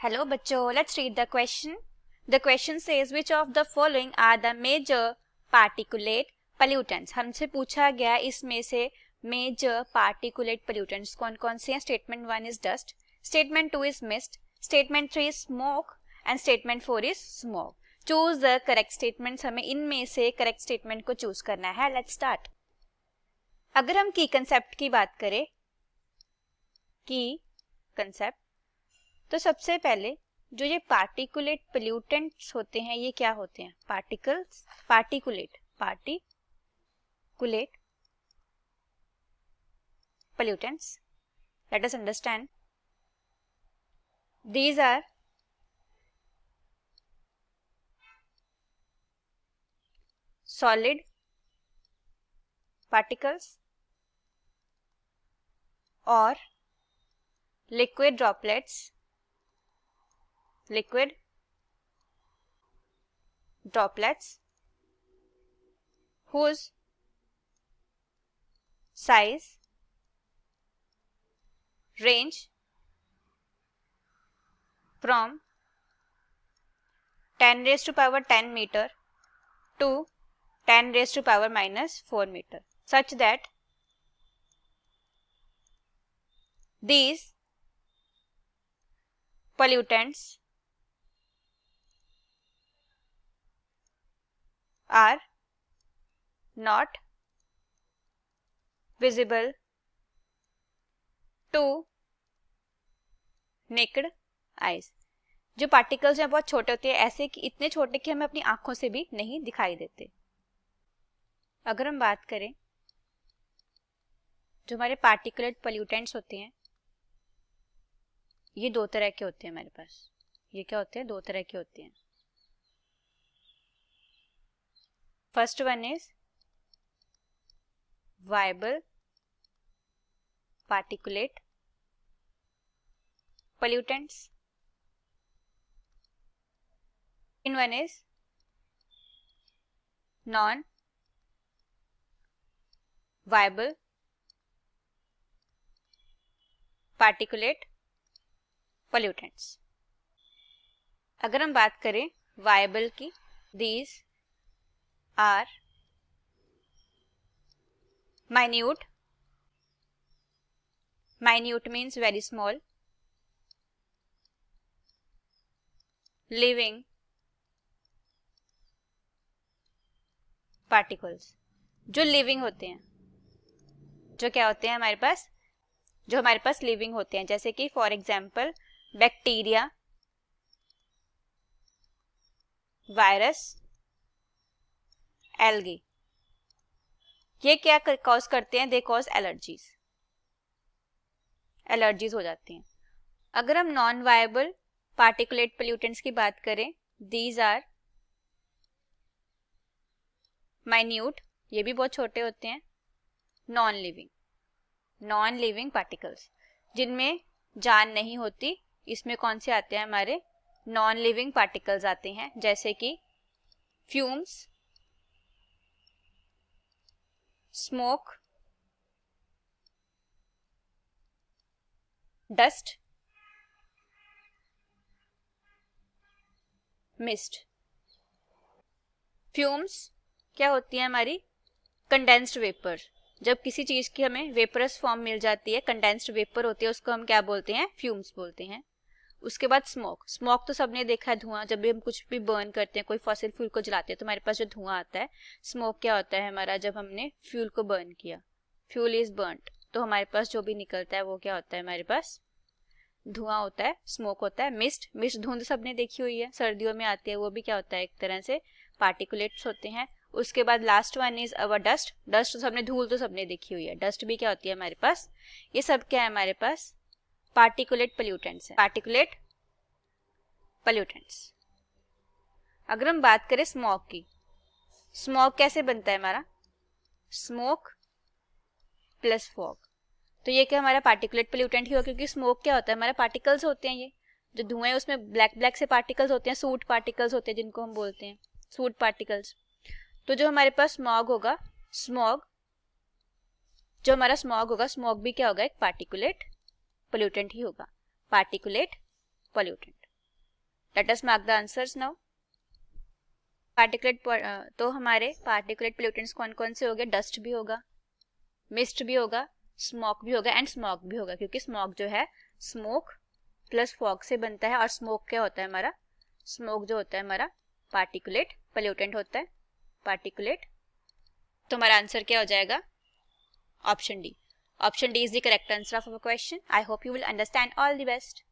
Hello बच्चों, let's read the question. The question says which of the following are the major particulate pollutants. हमसे पूछा गया इसमें से मेजर पार्टिकुलेट पोल्यूटेंट्स कौन कौन से हैं. Statement 1 is dust, statement 2 is mist, statement 3 is smoke and statement 4 is smoke. Choose the correct statements. हमें इनमें से करेक्ट स्टेटमेंट को चूज करना है. Let's start. अगर हम की कंसेप्ट की बात करें, की कंसेप्ट, तो सबसे पहले जो ये पार्टिकुलेट पोल्यूटेंट्स होते हैं ये क्या होते हैं? Particulate pollutants. Let us understand. These are solid particles or liquid droplets whose size range from 10 raised to power 10 meter to 10 raised to power minus 4 meter, such that these pollutants are not visible to naked eyes. जो particles हैं बहुत छोटे होते हैं, ऐसे कि इतने छोटे कि हमें अपनी आंखों से भी नहीं दिखाई देते. अगर हम बात करें जो हमारे पार्टिकुलेट पोल्यूटेंट्स होते हैं, ये दो तरह के होते हैं हमारे पास. ये क्या होते हैं? दो तरह के होते हैं. First one is viable particulate pollutants. Second one is non-viable particulate pollutants. अगर हम बात करें viable की, these are minute means very small, living particles. जो लिविंग होते हैं, जो क्या होते हैं हमारे पास, जो हमारे पास लिविंग होते हैं, जैसे कि for example bacteria, virus, algae. ये क्या कॉज करते हैं? दे कॉज एलर्जीज हो जाती हैं. अगर हम नॉन वायबल पार्टिकुलेट पोल्यूटेंट्स की बात करें, दीज आर माइन्यूट, ये भी बहुत छोटे होते हैं, नॉन लिविंग पार्टिकल्स, जिनमें जान नहीं होती. इसमें कौन से आते हैं? हमारे नॉन लिविंग पार्टिकल्स आते हैं, जैसे कि fumes, smoke, dust, mist. Fumes क्या होती है? हमारी कंडेंस्ड वेपर. जब किसी चीज की हमें वेपरस फॉर्म मिल जाती है, कंडेंस्ड वेपर होती है, उसको हम क्या बोलते हैं? फ्यूम्स बोलते हैं. उसके बाद स्मोक तो सबने देखा है, धुआं. जब भी हम कुछ भी बर्न करते हैं, कोई फॉसिल फ्यूल को जलाते हैं, तो हमारे पास जो धुआं आता है, स्मोक क्या होता है हमारा? जब हमने फ्यूल को बर्न किया, फ्यूल इज बर्न्ड, तो हमारे पास जो भी निकलता है वो क्या होता है? हमारे पास धुआं होता है, स्मोक होता है. मिस्ट धुंध सबने देखी हुई है, सर्दियों में आती है, वो भी क्या होता है? एक तरह से पार्टिकुलेट्स होते हैं. उसके बाद last one is our dust. तो सबने, धूल तो सबने देखी हुई है, डस्ट भी क्या होती है हमारे पास? ये सब क्या है हमारे पास? पार्टिकुलेट पोल्यूटेंट्स है. अगर हम बात करें स्मोक की, स्मोक कैसे बनता है हमारा? Smoke plus fog. तो ये क्या हमारा पार्टिकुलेट पोल्यूटेंट ही हो, क्योंकि स्मोक क्या होता है? हमारे पार्टिकल्स होते हैं. ये जो धुएं है उसमें ब्लैक से पार्टिकल्स होते हैं, सूट पार्टिकल्स होते हैं, जिनको हम बोलते हैं सूट पार्टिकल्स. तो जो हमारे पास स्मॉग होगा, स्मॉग भी क्या होगा? एक पार्टिकुलेट पोल्यूटेंट ही होगा, particulate pollutant. Let us mark the answers now. Particulate, तो हमारे पार्टिकुलेट पोल्यूटेंट्स कौन कौन से हो गए? डस्ट भी होगा, मिस्ट भी होगा, स्मोक भी होगा एंड स्मॉग भी होगा, क्योंकि स्मोक जो है स्मोक प्लस फॉग से बनता है, और स्मोक क्या होता है हमारा? स्मोक जो होता है हमारा पार्टिकुलेट पोल्यूटेंट होता है, पार्टिकुलेट। तो हमारा आंसर क्या हो जाएगा? Option D. Option D is the correct answer of our question. I hope you will understand. All the best.